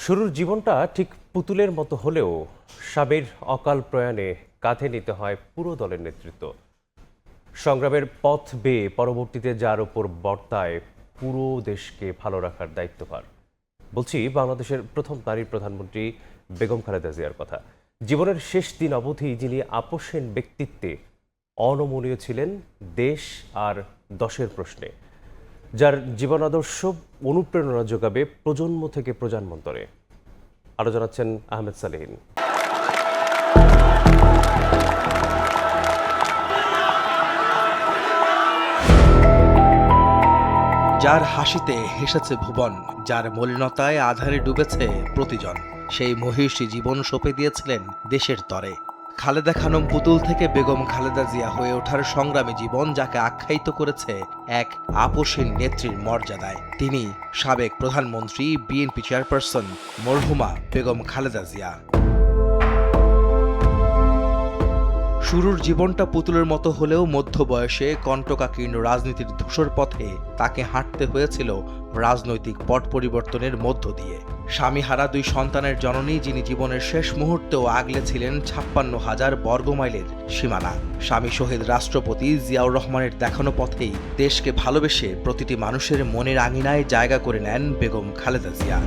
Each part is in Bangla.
শুরুর জীবনটা ঠিক পুতুলের মতো হলেও স্বামীর অকাল প্রয়াণে কাঁধে নিতে হয় পুরো দলের নেতৃত্ব। সংগ্রামের পথ বেয়ে পরবর্তীতে যার ওপর বর্তায় পুরো দেশকে ভালো রাখার দায়িত্বভার। বলছি বাংলাদেশের প্রথম নারী প্রধানমন্ত্রী বেগম খালেদা জিয়ার কথা। জীবনের শেষ দিন অবধি যিনি আপোষহীন ব্যক্তিত্বে অনমনীয় ছিলেন দেশ আর দশের প্রশ্নে, যার জীবনাদর্শ অনুপ্রেরণা যোগাবে প্রজন্ম থেকে প্রজন্মান্তরে। আরো জানাচ্ছেন আহমেদ সালেহীন। যার হাসিতে হেসেছে ভুবন, যার মলিনতায় আধারে ডুবেছে প্রতিজন, সেই মহিষী জীবন সঁপে দিয়েছিলেন দেশের তরে। খালেদা খানম পুতুল থেকে বেগম খালেদা জিয়া হয়ে ওঠার সংগ্রামী জীবন যাকে আখ্যায়িত করেছে এক আপোষহীন নেত্রীর মর্যাদায়। তিনি সাবেক প্রধানমন্ত্রী, বিএনপি চেয়ারপারসন মরহুমা বেগম খালেদা জিয়া। শুরুর জীবনটা পুতুলের মতো হলেও মধ্য বয়সে কণ্টকাকীর্ণ রাজনীতির ধূসর পথে তাকে হাঁটতে হয়েছিল রাজনৈতিক পট পরিবর্তনের মধ্য দিয়ে। স্বামীহারা দুই সন্তানের জননী, যিনি জীবনের শেষ মুহূর্তেও আগলে ছিলেন 56,000 বর্গমাইলের সীমানা। স্বামী শহীদ রাষ্ট্রপতি জিয়াউর রহমানের দেখানো পথেই দেশকে ভালোবেসে প্রতিটি মানুষের মনের আঙিনায় জায়গা করে নেন বেগম খালেদা জিয়া।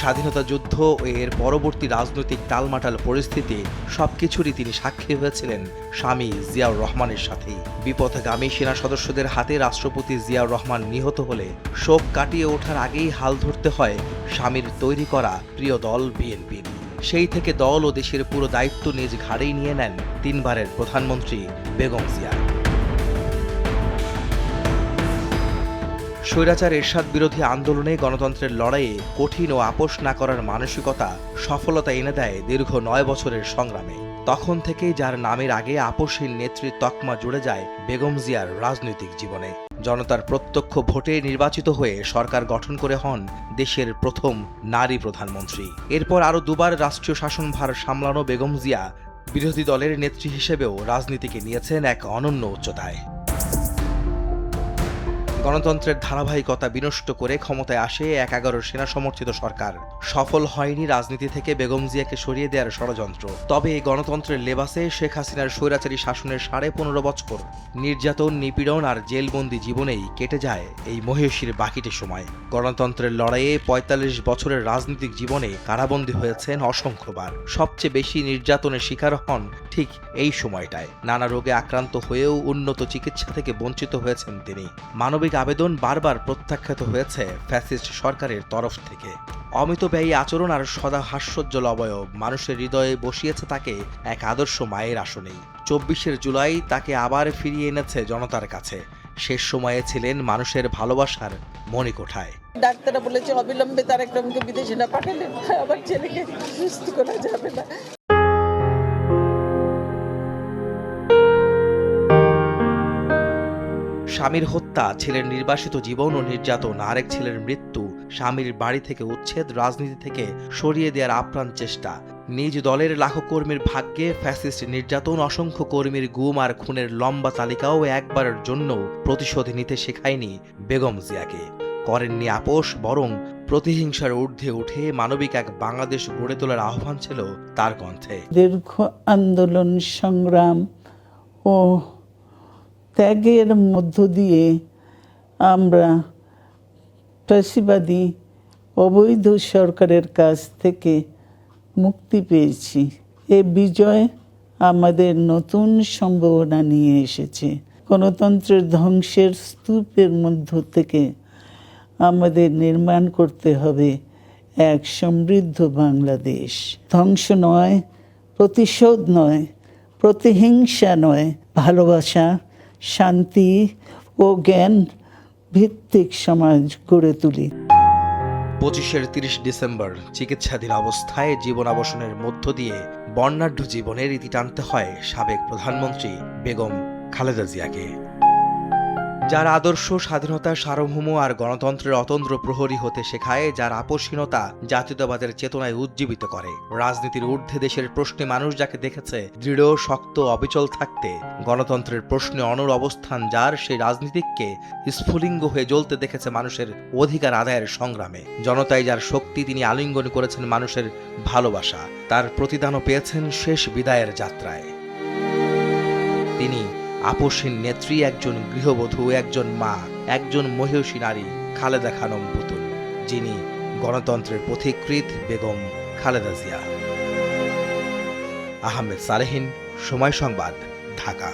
স্বাধীনতা যুদ্ধ ও এর পরবর্তী রাজনৈতিক টালমাটাল পরিস্থিতি সবকিছুরই তিনি সাক্ষী হয়েছিলেন স্বামী জিয়াউর রহমানের সাথেই। বিপথগামী সেনা সদস্যদের হাতে রাষ্ট্রপতি জিয়াউর রহমান নিহত হলে শোক কাটিয়ে ওঠার আগেই হাল ধরতে হয় স্বামীর তৈরি করা প্রিয় দল বিএনপির। সেই থেকে দল ও দেশের পুরো দায়িত্ব নিজ ঘাড়েই নিয়ে নেন তিনবারের প্রধানমন্ত্রী বেগম জিয়া। স্বৈরাচার এরশাদ বিরোধী আন্দোলনে গণতন্ত্রের লড়াইয়ে কঠিন ও আপোষ না করার মানসিকতা সফলতা এনে দেয় দীর্ঘ 9 বছরের সংগ্রামে। তখন থেকেই যার নামের আগে আপোষহীন নেত্রীর তকমা জুড়ে যায় বেগম জিয়ার রাজনৈতিক জীবনে। জনতার প্রত্যক্ষ ভোটে নির্বাচিত হয়ে সরকার গঠন করে হন দেশের প্রথম নারী প্রধানমন্ত্রী। এরপর আরও দুবার রাষ্ট্রীয় শাসনভার সামলানো বেগম জিয়া বিরোধী দলের নেত্রী হিসেবেও রাজনীতিকে নিয়েছেন এক অনন্য উচ্চতায়। গণতন্ত্রের ধারাবাহিকতা বিনষ্ট করে ক্ষমতায় আসে 11 সেনা সমর্থিত সরকার। সফল হয়নি রাজনীতি থেকে বেগম জিয়াকে সরিয়ে দেওয়ার ষড়যন্ত্র। তবে গণতন্ত্রের লেবাসে শেখ হাসিনার স্বৈরাচারী শাসনের 15.5 বছর নির্যাতন, নিপীড়ন আর জেলবন্দি জীবনেই কেটে যায় এই মহিষীর বাকিটি সময়। গণতন্ত্রের লড়াইয়ে 45 বছরের রাজনৈতিক জীবনে কারাবন্দী হয়েছেন অসংখ্যবার। সবচেয়ে বেশি নির্যাতনের শিকার হন ঠিক এই সময়টায়। নানা রোগে আক্রান্ত হয়েও উন্নত চিকিৎসা থেকে বঞ্চিত হয়েছেন তিনি। মানবিক আবেদন বারবার প্রত্যাখ্যাত হয়েছে ফ্যাসিস্ট সরকারের তরফ থেকে। অমিতব্যয়ী আচরণ আর সদা হাস্যোজ্জ্বল অবয়ব মানুষের হৃদয়ে বসিয়েছে তাকে এক আদর্শ মায়ের আসনেই। 24 জুলাই তাকে আবার ফিরিয়ে এনেছে জনতার কাছে। শেষ সময়ে ছিলেন মানুষের ভালোবাসার মণিকোঠায়। ডাক্তাররা বলেছে অবিলম্বে তারেক রহমানকে বিদেশে না পাঠালে আবার ছেলেকে সুস্থ করা যাবে না। স্বামীর হত্যা, ছেলের নির্বাসিত জীবন ও নির্যাতন, আরেক ছেলের মৃত্যু, স্বামীর বাড়ি থেকে উচ্ছেদ, রাজনীতি থেকে সরিয়ে দেওয়ার আপ্রাণ চেষ্টা, নিজ দলের লাখো কর্মীর ভাগ্যে ফ্যাসিস্ট নির্যাতন, অসংখ্য কর্মীর গুম আর খুনের লম্বা তালিকাও একবারের জন্য প্রতিশোধ নিতে শেখায়নি বেগম জিয়াকে। করেননি আপোষ, বরং প্রতিহিংসার ঊর্ধ্বে উঠে মানবিক এক বাংলাদেশ গড়ে তোলার আহ্বান ছিল তার কণ্ঠে। দীর্ঘ আন্দোলন, সংগ্রাম ও ত্যাগের মধ্য দিয়ে আমরা ফ্যাসিবাদী অবৈধ সরকারের কাছ থেকে মুক্তি পেয়েছি। এ বিজয় আমাদের নতুন সম্ভাবনা নিয়ে এসেছে। গণতন্ত্রের ধ্বংসের স্তূপের মধ্য থেকে আমাদের নির্মাণ করতে হবে এক সমৃদ্ধ বাংলাদেশ। ধ্বংস নয়, প্রতিশোধ নয়, প্রতিহিংসা নয়, ভালোবাসা, শান্তি ও জ্ঞান ভিত্তিক সমাজ গড়ে তুলি। 25-এর 30 ডিসেম্বর চিকিৎসাধীন অবস্থায় জীবনাবসানের মধ্য দিয়ে বর্ণাঢ্য জীবনের ইতি টানতে হয় সাবেক প্রধানমন্ত্রী বেগম খালেদা জিয়াকে। যার আদর্শ স্বাধীনতা, সার্বভৌম আর গণতন্ত্রের অতন্দ্র প্রহরী হতে শেখায়, যার আপোষহীনতা জাতীয়তাবাদের চেতনায় উজ্জীবিত করে। রাজনীতির ঊর্ধ্বে দেশের প্রশ্নে মানুষ যাকে দেখেছে দৃঢ়, শক্ত, অবিচল থাকতে, গণতন্ত্রের প্রশ্নে অনড় অবস্থান যার, সেই রাজনীতিককে স্ফুলিঙ্গ হয়ে জ্বলতে দেখেছে মানুষের অধিকার আদায়ের সংগ্রামে। জনতাই যার শক্তি, তিনি আলিঙ্গন করেছেন মানুষের ভালোবাসা, তার প্রতিদানও পেয়েছেন শেষ বিদায়ের যাত্রায়। তিনি আপোষহীন নেত্রী, একজন গৃহবধূ, একজন মা, একজন মহিষী নারী, খালেদা খানম পুতুল, যিনি গণতন্ত্রের পথিকৃৎ বেগম খালেদা জিয়া। আহমেদ সালেহীন, সময় সংবাদ, ঢাকা।